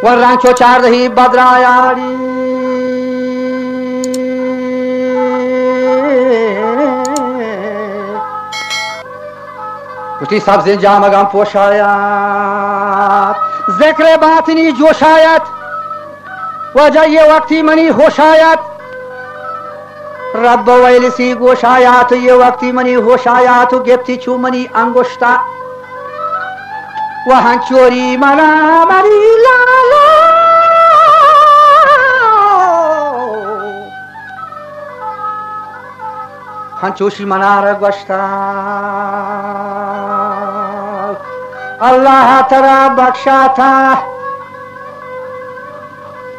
वर्रांचो चार दही बदरायारी उठी सबसे जामगम पोशायात ज़िक्र बातिनी जोशायत वजह ये वक्ती मनी होशायत रब वैलसी गोशायात ये वक्ती मनी होशायात गिफ्ती छू मनी अंगुश्ता वहां चोरी मना मरी लाला हंचोशी मनार गोश्ता अल्लाह तरा बख्शा था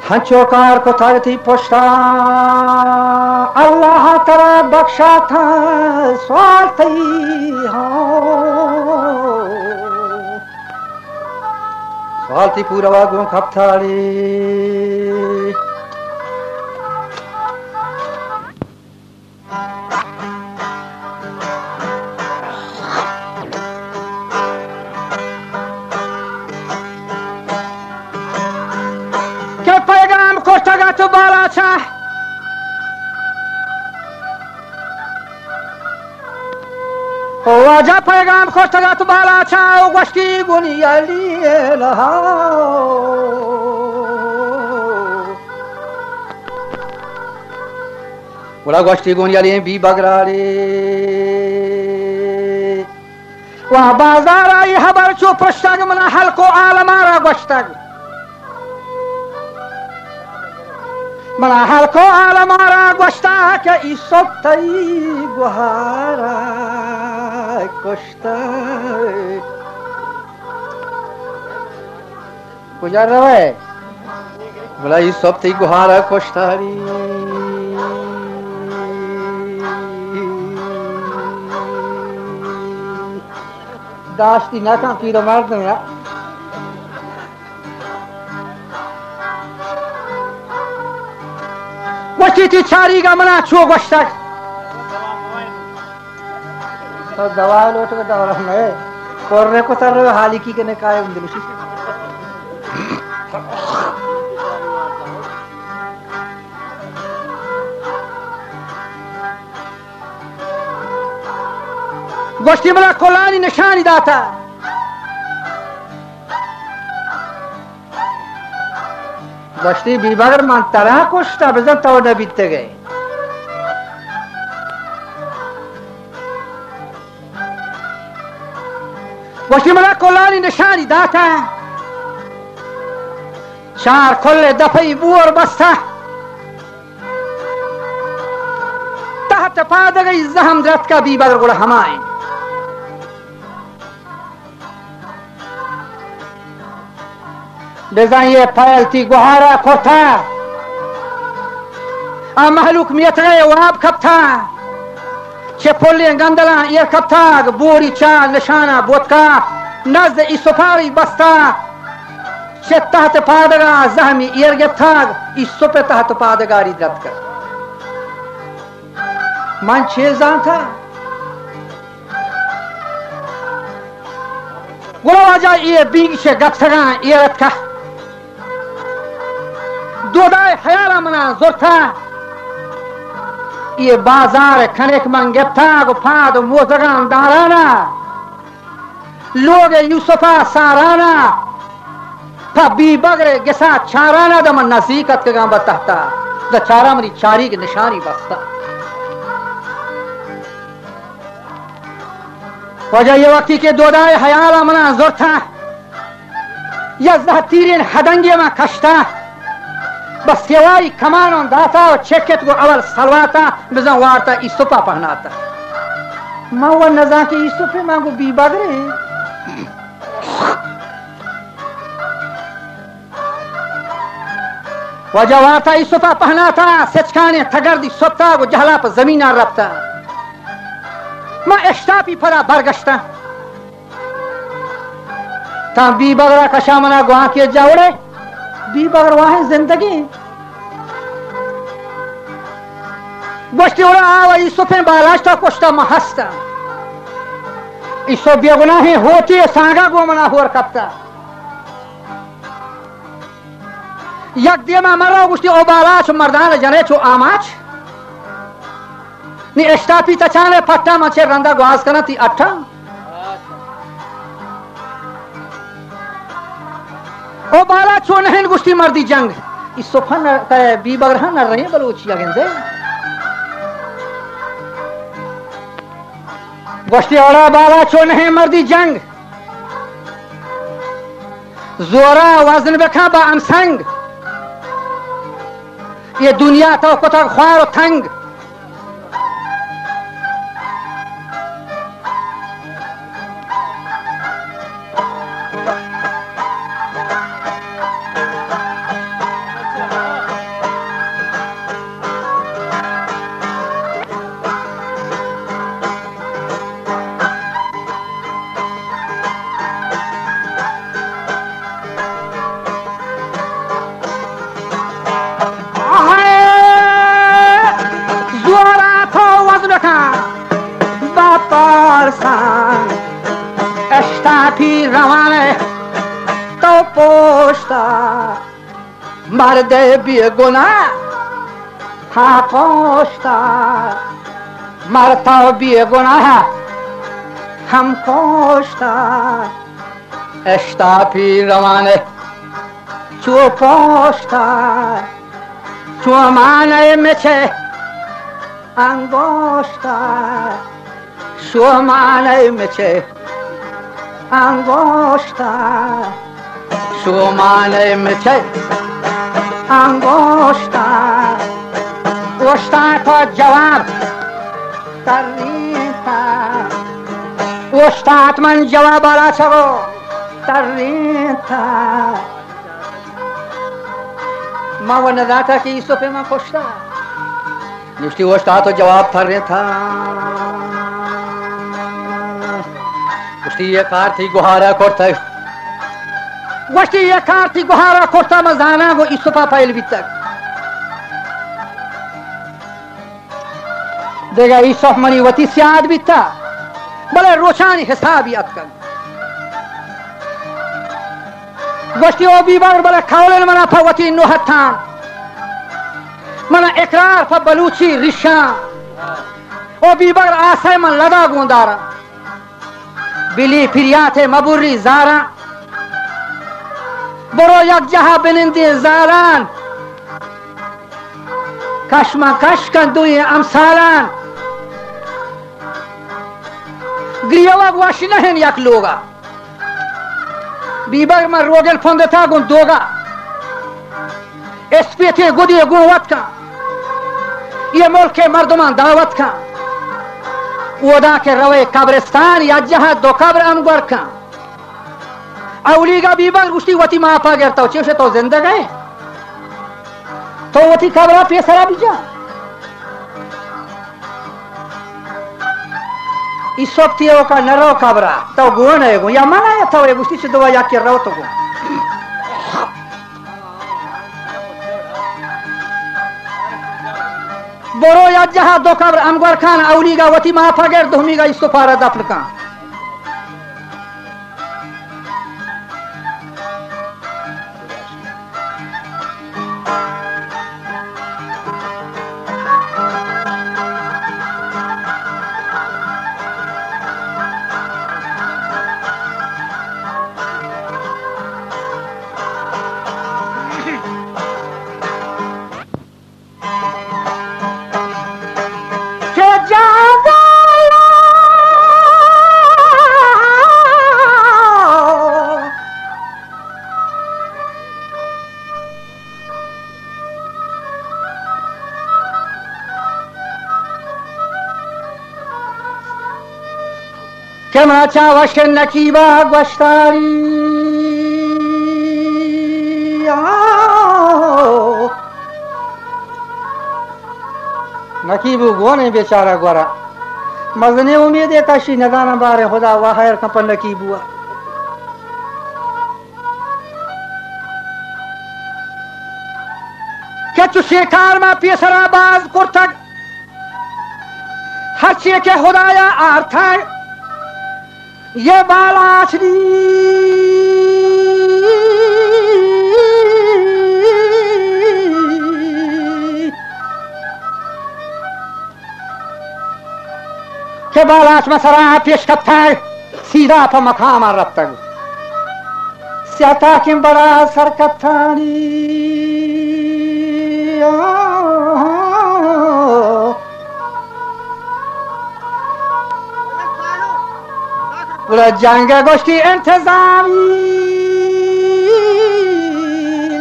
हंचोकार को थी पोष्टा अल्लाह तरा बख्शा था स्वार्थी हो स्वार्थी पूरा वागों खपथारी तो बाला था वजह पैगाम खोटगा तो बाला था गोष्ठी गुनिया लिए लहा बोला गोष्ठी गुनिया लिए भी बगरारे वहाँ बाजार आई खबर चो प्रश्न मना हल्को आलमारा गोष्ठग मना हल्को आलमारा गोश्ता के इसोत्तई गुहारा कोश्ता गुजार रहा है बोला इसोत्तई गुहारा कोश्तारी दाश्ती ना का पीरो मार दूंगा वस्ती चारी का मना छो गोश्तक तो दवा लोट का दवा में कोर्रे को तर हाली की कने काय उंदे लुसी गोश्ती मना कोलानी निशानी दाता गोश्ती बीबागर मान तरह कोश्ता बेजन तो न बीतते गए गोश्ती मना कोलानी निशानी दाता चार खोले दफई बुर बस्ता तहत पाद गई जहम रत का बीबागर गुड़ा हमाए ये फैलती गुहारा खोथा महलूक मियत गए वाब कब था छेपोले गंदला ये कब था बोरी चार निशाना बोतका नजद इसुफारी बस्ता छे तहत पादगा जहमी ईर था इसुपे तहत पादगारी दत कर मन छे जान था गुला वजह ये बीग से गपसगा ये रत का दोदाय हयाला मना जोरथा ये बाजार खनेक मंगेप्था गुफाद मोजगान दाराना लोग यूसुफा साराना फबी बगरे गेसा चाराना दमन नसीकत के गांव बताता द चारा मरी चारी की निशानी बस्ता वजह ये वक्ती के दोदाय हयाला मना जोरथा यज़्दा तीरिन हदंगे में कश्ता बस सेवाई कमानों दाता और चेकेट को अवल सलवाता बिज़ा वारता इसुपा पहनाता माँ वो नज़ा के इसुपे माँ को बीबागरे वजह वारता इसुपा पहनाता सेचकाने थगर्दी सोता को जहला पर जमीना रफ्ता माँ एश्तापी फरा बरगश्ता ता बीबागरा कशामना गुआ के जावड़े बीबागर वहाँ जिंदगी गोश्ती उड़ा आवा इसुफे बालाश्ता कोश्ता महस्ता इसो बेगुनाही होती है सांगा गो मना होर कप्ता یک دیما مرا گوشتی او بالا چو مردان جنه چو آماچ نی اشتا پیتا چانه پٹا مچه رنده گواز کنه تی اٹھا او بالا چو نهین گوشتی مردی جنگ ای سفن بی بگرهن نر رہی بلوچی اگنده گوشتی اوڑا بالا چو نهین مردی جنگ زورا وزن بکن با امسنگ یہ دنیا تو کتر خوار و تنگ روانه تو پوشتا مرد بیگناه ها پوشتا مرد تو بیگناه هم پوشتا اشتا پی روانه چو پوشتا چو مانه مچه انگوشتا شو مانه مچه انگوشتا شو مانه مچه انگوشتا وشتا تو جواب تریتا وشتات من جواب آلا چگو تریتا ما و نداتا که ایسو پی من کشتا نشتی وشتا تو جواب تریتا وشتی یک کار تھی گوهارا کرتا وشتی یک کار تھی گوهارا کرتا مزانا و ایسو پا پایل بیتک دیگه ایسو منی وطی سیاد بیتا بله روچانی حسابی اتکن وشتی او بیبر بله کولن منا پا وطی نوحتان منا اقرار پا بلوچی ریشان او بیبر آسای من لدا گوندارا بلی پریات مبوری زارا برو یک جها بنندی زاران کشما کش کن دوی امثالان گریوه گواشی نهن یک لوگا بیبر من روگل پندتا گون دوگا اسپیتی گودی گون وط کن یہ ملک مردمان دعوت کن ودا کے روے قبرستان یا جہاں دو قبر انگور کن اولی گا بیبر گوشتی وطی ماں پا گرتا چوشے تو زندہ گئے تو وطی قبرہ پیسرا بھی جا اس وقت یہ کا نرو قبرہ تو گون ہے گون یا منا ہے تو گوشتی سے دوا یا کے رو تو گون برو یا جہاں دو قبر انگور کان اولی گا وطی ماں پا گر دومی گا اس تو پارا دفن کان کما چاوش نکیبا گوشتاری نکیبو گونه بیچاره گورا مزنه امیده کشی ندانم باره خدا و خیر کپن نکیبو که تو شکار ما پیسرا باز کرتگ هرچی که خدایا آرتگ یہ بالا چلی बराच मसरा पेश कथा सीधा पर मकाम रफ्तग स्याता के बड़ा सर कथानी जंग गोष्ठी इंतजामी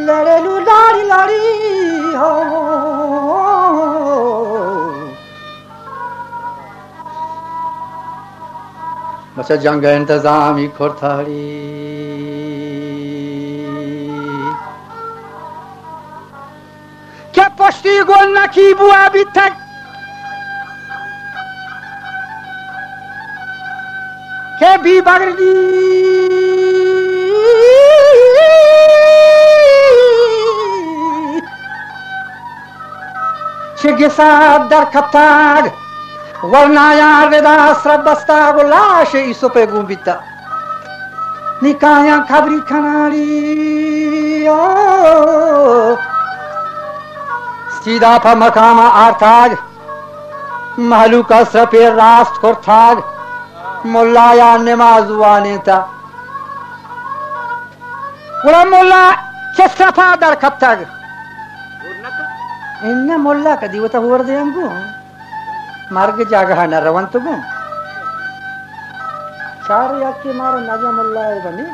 लड़ेलू लाड़ी लाड़ी हो बस जंग इंतजामी खोरथाड़ी क्या पश्ती गोल न की बुआ अभी तक के भी बगड़ी शिगिसा दर खताग वरना यार वेदा श्रबस्ता गुलाश इसो पे गुंबिता निकाया खबरी खनाड़ी सीधा पर मकामा आरताग महलू का सफेद रास्त खोरथाग मुल्ला या नमाज वानेता पूरा मुल्ला चस्रफा दर खत्तग इन्ने मुल्ला कदी वो तो हुआ दे अंगू मार्ग जागा न रवंतगु चार याके मारो नाजा मुल्ला है बनी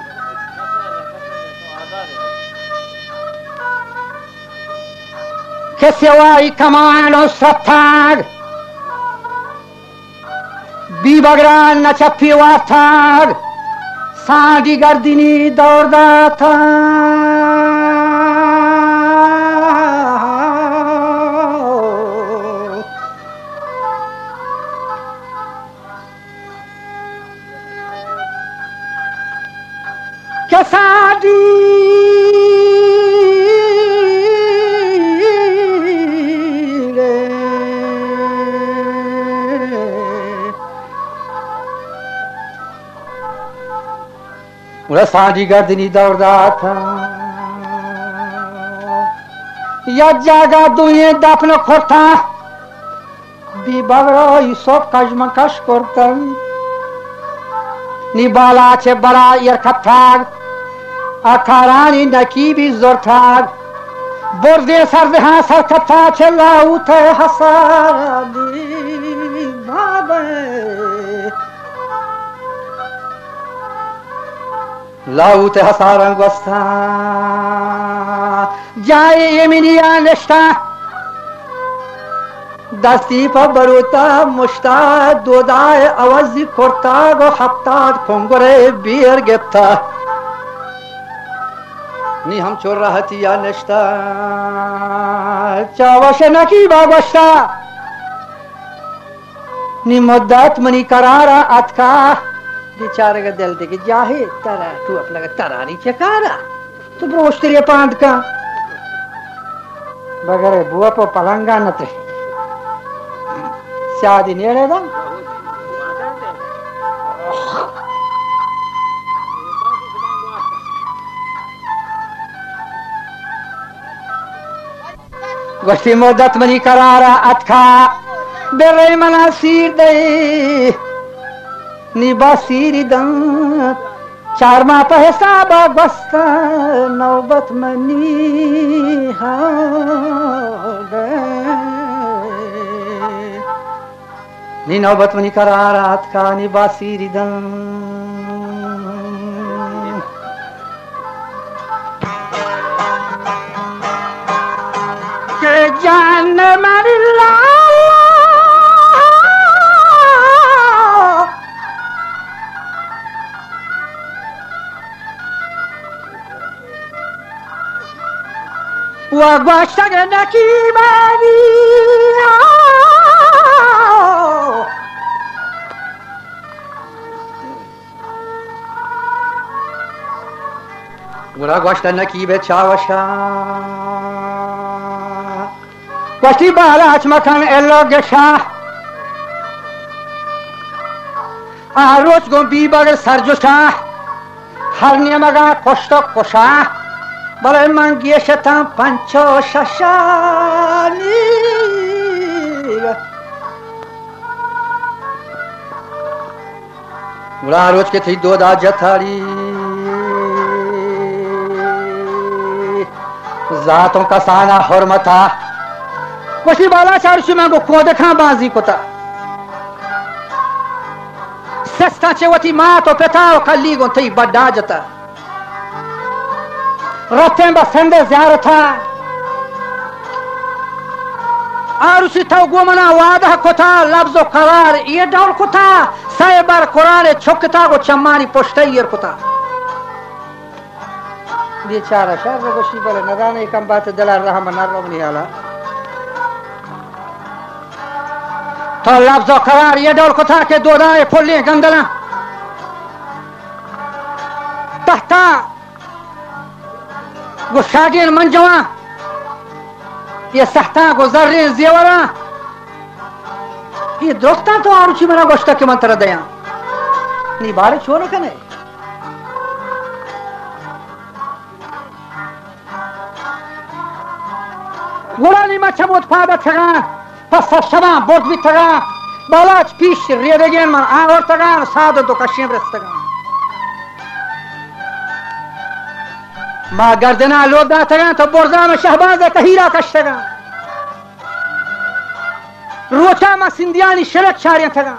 कैसे वाई कमानो सत्ताग बी बगरान न चप्पी वार्थाग साड़ी गर्दिनी दौड़दा था क्या साड़ी साड़ी गर्दनी दौड़दा था या जागा दुए दफन खोरता बी बगरो सब कजमकश करतन निबाला छे बड़ा यर खत्थाग अखारानी नकीबी जोरथाग बोर्दे सरदे हाँ सर खत्था छे लाउते हसारानी बाबे लाउते हसारंग वस्ता जाए यमिनिया नष्टा दस्ती पर बरूता मुश्ता दोदाए आवाज़ी खोरता गो हफ्ताद खोंगरे बियर गेप्ता नी हम चोर रहती या नष्टा चावश नकी बागोश्ता नी मुद्दत मनी करारा अतका बेचारे का दिल देखे जाहे तरा तू अपना का तरा नहीं चकारा तू ब्रोश तेरे पांड का बगैर बुआ पर पलंगा न ते शादी नेड़े दा गोष्ठी मुद्दत मनी करारा अतका बेरे मना सीर दे निबा सीरी दंत चार माह पे साबा बस्ता नौबत मनी नी नौबत मनी करारात का निबा सीरी दंत के जान मरिल्ला Wagwashtaga nakibani Wagwashtaga nakibe chawasha Washti balach makan ello gesha Aroch gon bibagar sarjosha Harniya maga koshtok kosha Bale mangiye shetan pancho shashani गुला रोज के थी दो दा जथारी जातों का साना हरमता कोशी बाला चार शुमा को खोद खा बाजी कोता सस्ता चेवती माँ तो पेताओ खली गो थी बड़ा जता रथे बसंदे ज़्यादा था आरुषि था गोमना वादा कोता लफ्ज़ो करार ये डॉल कोता साइबर कुरान छुकता को चम्मानी पोस्टर कोता बेचारा शहर में गोशी बोले नदाने कम बात दलाल रहा मनार नहीं आला तो लफ्ज़ो करार ये डॉल कोता के दो दाए फुल्ले गंदला तहता गुशागिन मंजवा ये सहता गुजर्रे जेवरा ये दोस्ता तो आरुचि मना गोश्ता के मंत्र दया नी बारे छोड़ो कने गुलानी मचमोत फादा थगा पस शमा बोट भी थगा बालाच पीश रेदेगेन मन आवर थगा साद तो कशिम रस्तगा मां गर्दना लोदा थगा तो बोरजा में शहबाज कहीरा कशगा रोचा मा सिंधियानी शरक शारियां थगा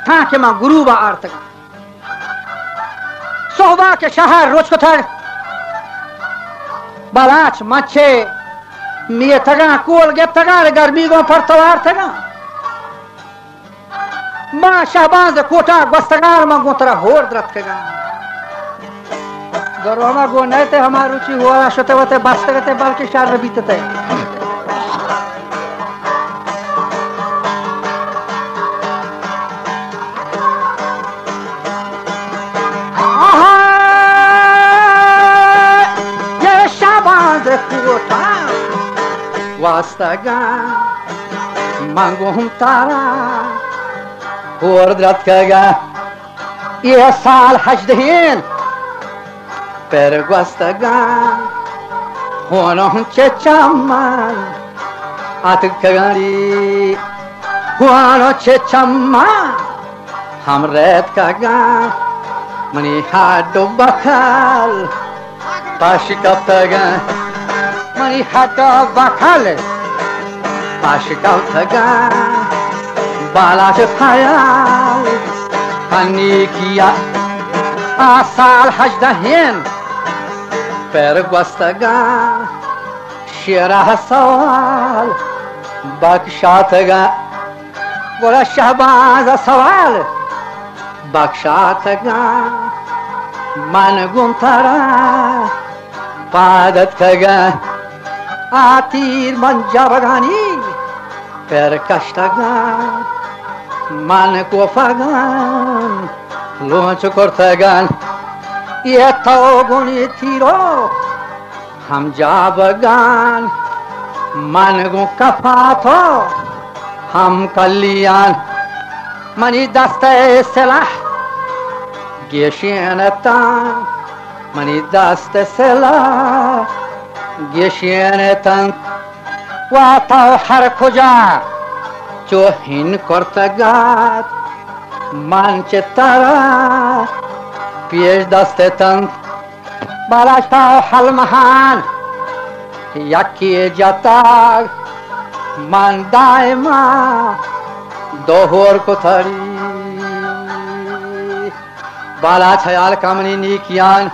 था के मां गुरुबा आर थगा सोहबा के शहर रोच को थग बालाच मच्छे मिये थगा कोल गे थगा गर्मी गो पर तवार थगा मां शहबाज कोटा गस्तगार मां गोतरा होर द्रत थगा गरोमा गो नहीं थे हमार रुचि हुआ शते वते बसते गते बल्कि शार बीतते ये शाबाज कोटा वास्तगा मांगो हम तारा और द्रत कगा ये साल हज दहीन per guastaga hono che chamman atkagari hono che chamma hamret kaga mani hado bakal pashikaptaga mani hado bakal pashikaptaga balash khayal panikia asal hajdahin per guastaga shira sawal bakshataga bola shahbaz sawal bakshataga man guntara padat kaga atir manjabagani per kashtaga man kofagan लोच करतगन ये तो गुनी थीरो हम जाबगान मन गो कफातो हम कलियान मनी दस्ते सलाह गेशियनता मनी दस्ते सलाह गेशियनता वाता हर खुजा जो हिन करतगात Manchestara pies dastetan balashta halmahan yakki jatag man daima dohor kothari bala chayal kamani nikiyan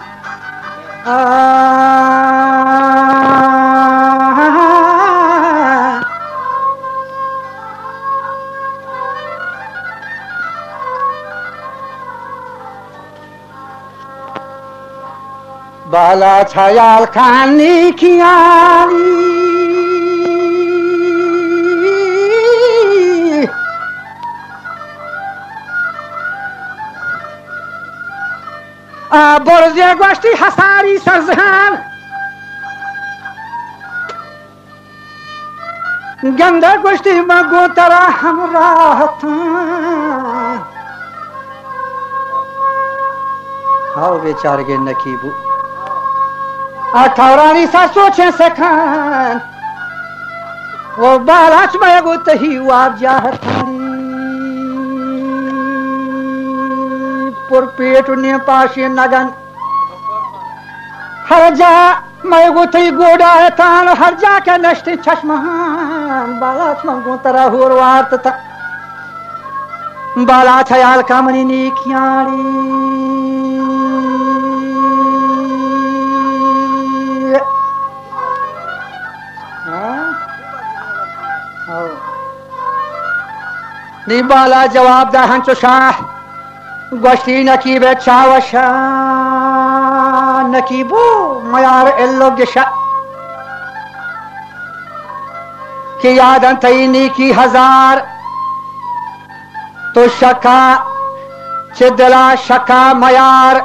बाला छायाल खानी खियाली बोरजे गोष्ठी हसारी सरजहान गंदा गोष्ठी मगो तरा हमरा हाउ बेचार के नकीबू अठारानी सा सोचे से खान वो बालाच में गो तही वाब जाहतारी पेट ने पाशी नगन हर जा मैं गुथी गोड़ा है तान हर जा के नष्टि चश्महान बाला मंगू तरा हुर वार्त था बाला छयाल कामनी नीकियारी नी बाला जवाब दा हंचो शाह गोश्ती नकीबे चावशा नकीबो मयार एल्लो गिशा कि यादन तईनी की हजार तो शका चिदला शका मयार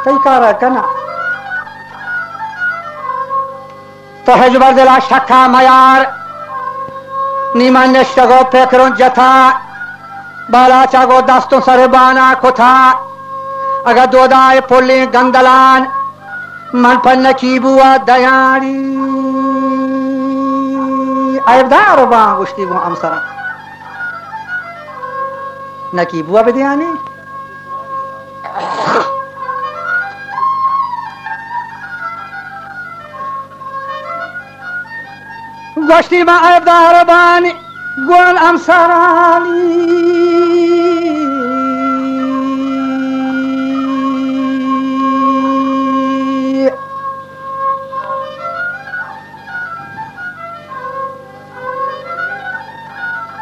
तई कारा कना तो हजबर दिला शका मयार नीमान नष्टगो पेकरों जथा बाला चागो दस्तों सरे बाना खुथा अगर दोदाए पुल्ली गंदलान मन पर नकीबुआ दयारी आयबदार बां गुश्ती वो अमसरा नकीबुआ बिदयानी गोश्ती में आयबदार बानी गोल अमसरानी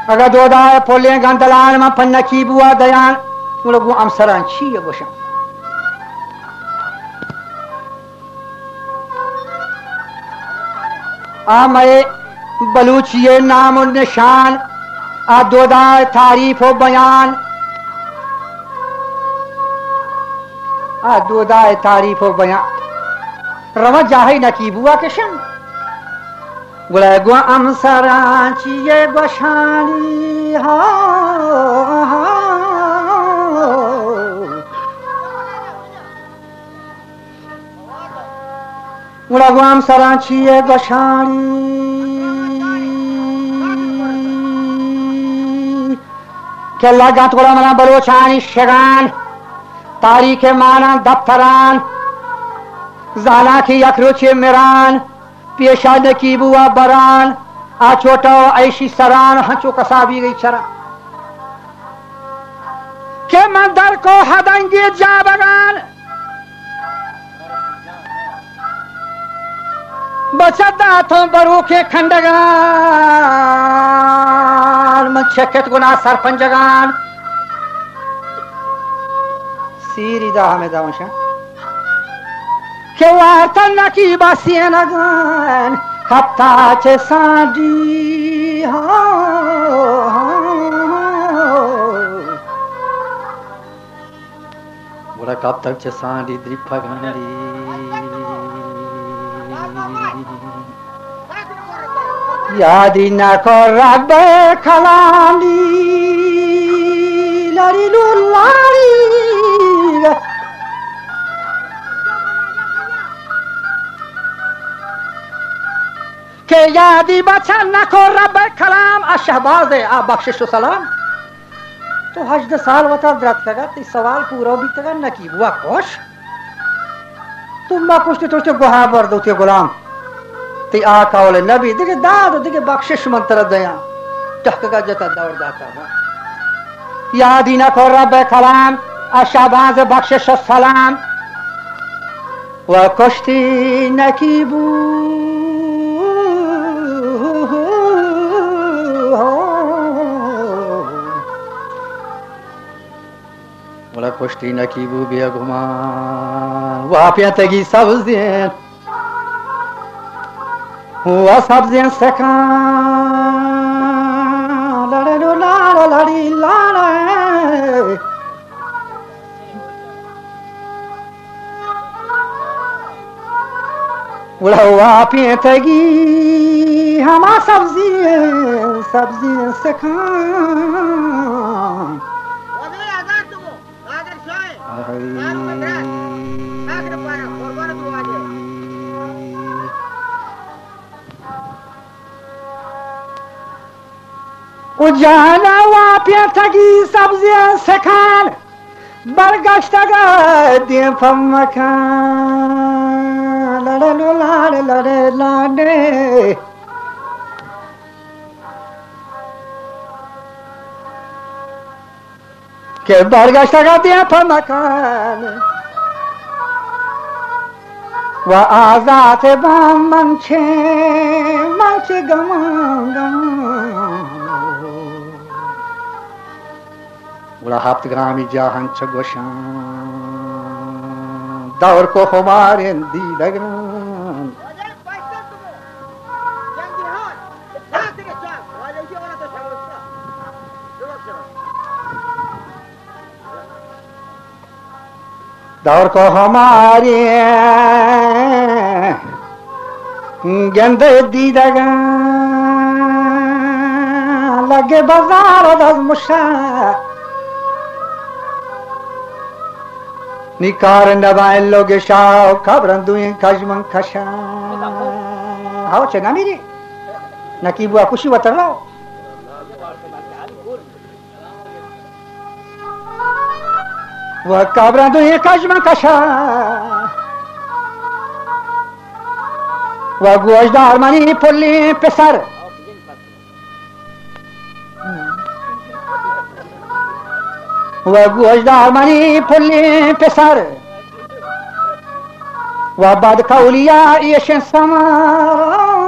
अगर दोदाए पोले गंदलान में पन्ना की बुआ दयान वो लोग अमसरान छी है गोशा आ मैं बलूचिये नाम और निशान आ दोदाए तारीफ हो बयान आ दोदाए तारीफ हो बयान रवा जाहे नकीबुआ के शम गुला गो अमसरांचिये गोशानी हा गुला गो अमसरांचिये गोशानी के लगा थोड़ा मना बलोचानी शगान तारीख माना दफ्तरान जाला की यखरुचे मिरान पेशा नकीबुआ बरान आ छोटा ऐशी सरान हंचो कसाबी गई चरा के मंदर को हदंगे जा बगान बचता थो बरू के खंडगान मन छकत गुना सरपंचगान सीरीदा हमें दावशा के वार्ता नकीबा सियनगान खप्ता चे साडी हा बोला कब तक चे साडी द्रिपा गांडी यादी न को रब खलानी लड़ी लुलारी के यादी बचा न को रब खलाम आ शहबाज आ बख्शिश सलाम तो हज साल वता द्रत कगा ती सवाल पूरा भी तगा न की बुआ कोश तुम मा कुछ तो गुहा बर दो ते गुलाम ती आ कावले नबी देखे दाद देखे बख्शिश मंत्र दया टहका जता दौड़ दाता यादी न को रब खलाम आ शहबाज बख्शिश सलाम व कुश्ती नकीबू बोला कुश्ती नकीबू बेगुमा वापिया तगी सब्जियां हुआ सब्जियां सका लड़े लाड़ा लड़ी लाड़ा बोला वापिया तगी हमा सब्जियां सका و جانا و پیتگی سبزی سکن برگشتگه دیم فمکن لالو لاله لاله لاله که برگشتگه دیم فمکن و آزاد با من چه گمان ولا هفتگرامی جهان چه گوشان دور کو ہمارے دیدگان دور کو ہمارے گندے دیدگان لگے بازار از مشا نیکار نباین لوگ شاو کبرن دوین کجمن کشان هاو چه نمیری نکیبو اکوشی و ترلاو و کبرن دوین کجمن کشان و گوشدار منی پلی پسر و گوشدار منی پلی پسر و بعد کولیا ایشن سماری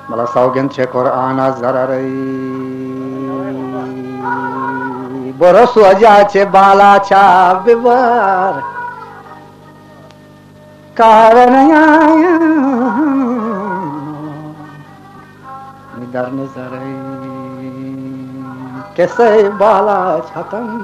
ملا سوگن چه قرآن ضرری برس وجه چه بالا چا ببر کارن در نظری کسی بالا چتن